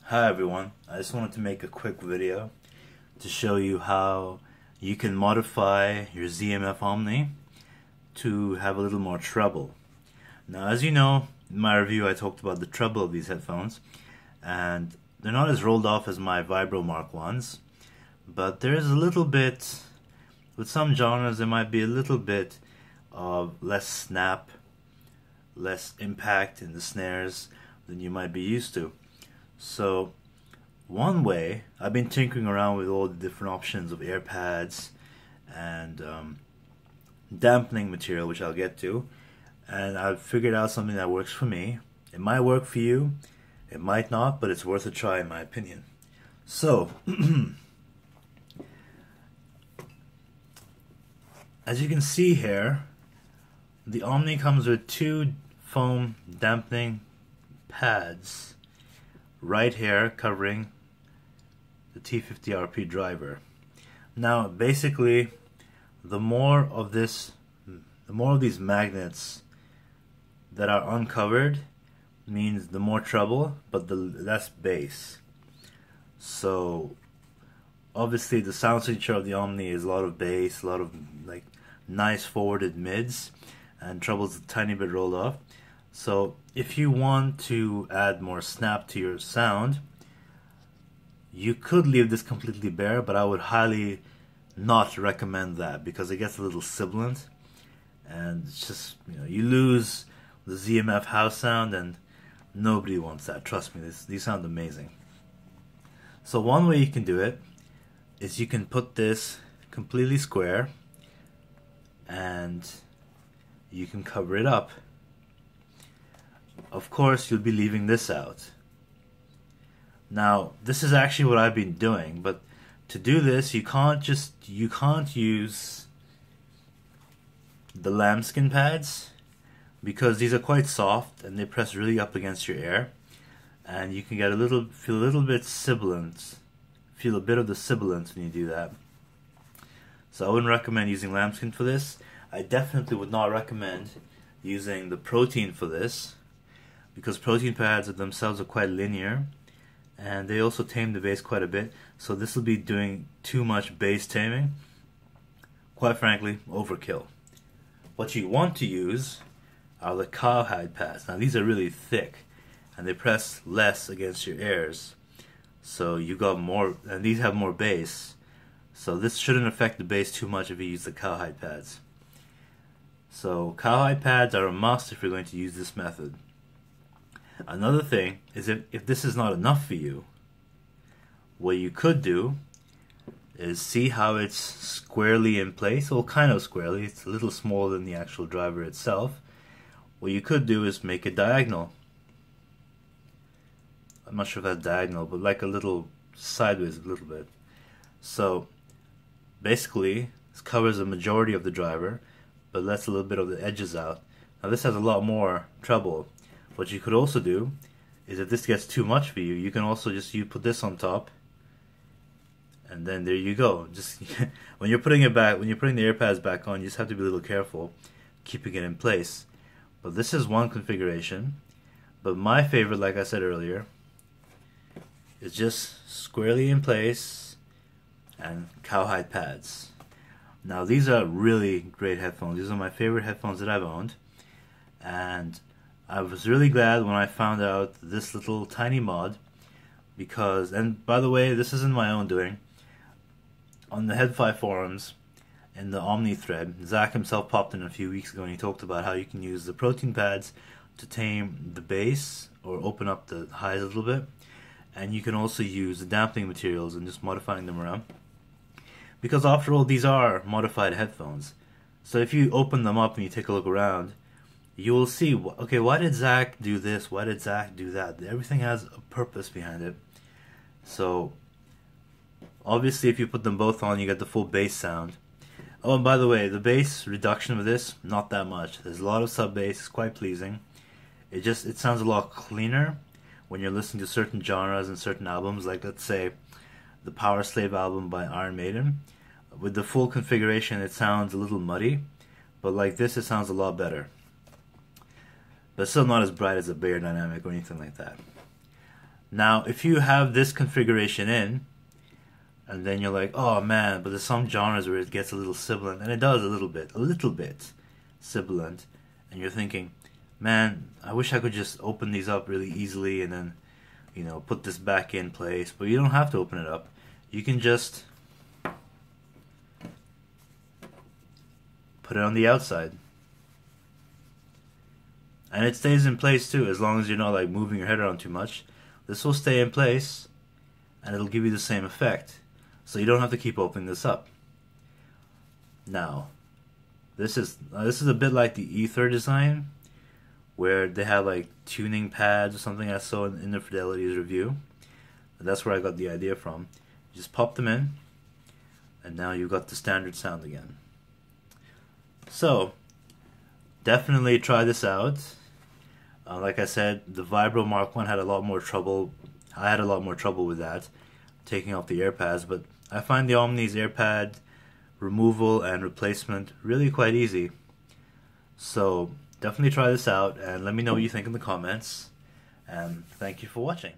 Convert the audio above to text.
Hi everyone, I just wanted to make a quick video to show you how you can modify your ZMF Omni to have a little more treble. Now, as you know, in my review I talked about the treble of these headphones, and they're not as rolled off as my Vibro Mark ones, but there is a little bit, with some genres there might be a little bit of less snap, less impact in the snares than you might be used to. So one way, I've been tinkering around with all the different options of air pads and dampening material, which I'll get to, and I've figured out something that works for me. It might work for you, it might not, but it's worth a try in my opinion. So as you can see here, the Omni comes with two foam dampening pads right here covering the T50RP driver. Now basically the more of these magnets that are uncovered means the more treble but the less bass. So obviously the sound signature of the Omni is a lot of bass, a lot of like nice forwarded mids, and treble's a tiny bit rolled off. So if you want to add more snap to your sound, you could leave this completely bare, but I would highly not recommend that because it gets a little sibilant and it's just, you lose the ZMF house sound, and nobody wants that. Trust me, these sound amazing. So one way you can do it is you can put this completely square and you can cover it up. Of course, you'll be leaving this out. Now, this is actually what I've been doing, but to do this, you can't use the lambskin pads because these are quite soft and they press really up against your ear, and you can get feel a little bit sibilant, feel a bit of the sibilance when you do that. So I wouldn't recommend using lambskin for this. I definitely would not recommend using the protein for this, because protein pads themselves are quite linear and they also tame the bass quite a bit, so this will be doing too much bass taming. Quite frankly, overkill. What you want to use are the cowhide pads. Now these are really thick and they press less against your ears, so you got more, and these have more bass, so this shouldn't affect the bass too much if you use the cowhide pads. So cowhide pads are a must if you're going to use this method. Another thing is, if this is not enough for you, what you could do is see how it's squarely in place. Well, kind of squarely, it's a little smaller than the actual driver itself. What you could do is make it diagonal. I'm not sure if that's diagonal, but like a little sideways a little bit. So basically this covers the majority of the driver but lets a little bit of the edges out. Now this has a lot more treble. What you could also do is, if this gets too much for you, you can also just put this on top, and then there you go. Just when you're putting it back, when you're putting the air pads back on, you just have to be a little careful keeping it in place. But this is one configuration. But my favorite, like I said earlier, is just squarely in place and cowhide pads. Now these are really great headphones. These are my favorite headphones that I've owned, and I was really glad when I found out this little tiny mod, because, and by the way, this isn't my own doing. On the Head5 forums, in the Omni thread, Zach himself popped in a few weeks ago and he talked about how you can use the protein pads to tame the bass or open up the highs a little bit, and you can also use the dampening materials and just modifying them around. Because after all, these are modified headphones. So if you open them up and you take a look around, you will see, okay, why did Zach do this? Why did Zach do that? Everything has a purpose behind it. So obviously if you put them both on, you get the full bass sound. Oh, and by the way, the bass reduction of this, not that much. There's a lot of sub bass, it's quite pleasing. It sounds a lot cleaner when you're listening to certain genres and certain albums, like let's say the Power Slave album by Iron Maiden. With the full configuration it sounds a little muddy, but like this it sounds a lot better. But still not as bright as a Bayer Dynamic or anything like that. Now, if you have this configuration in, and then you're like, oh man, but there's some genres where it gets a little sibilant, and it does a little bit sibilant, and you're thinking, man, I wish I could just open these up really easily and then, you know, put this back in place. But you don't have to open it up. You can just put it on the outside. And it stays in place too, as long as you're not like moving your head around too much. This will stay in place, and it'll give you the same effect. So you don't have to keep opening this up. Now, this is a bit like the Ether design, where they have like tuning pads or something I saw in the Fidelity's review. And that's where I got the idea from. You just pop them in, and now you've got the standard sound again. So, definitely try this out. Like I said, the Vibro Mark 1 had a lot more trouble. I had a lot more trouble with that, taking off the air pads, but I find the Omni's air pad removal and replacement really quite easy. So definitely try this out and let me know what you think in the comments. And thank you for watching.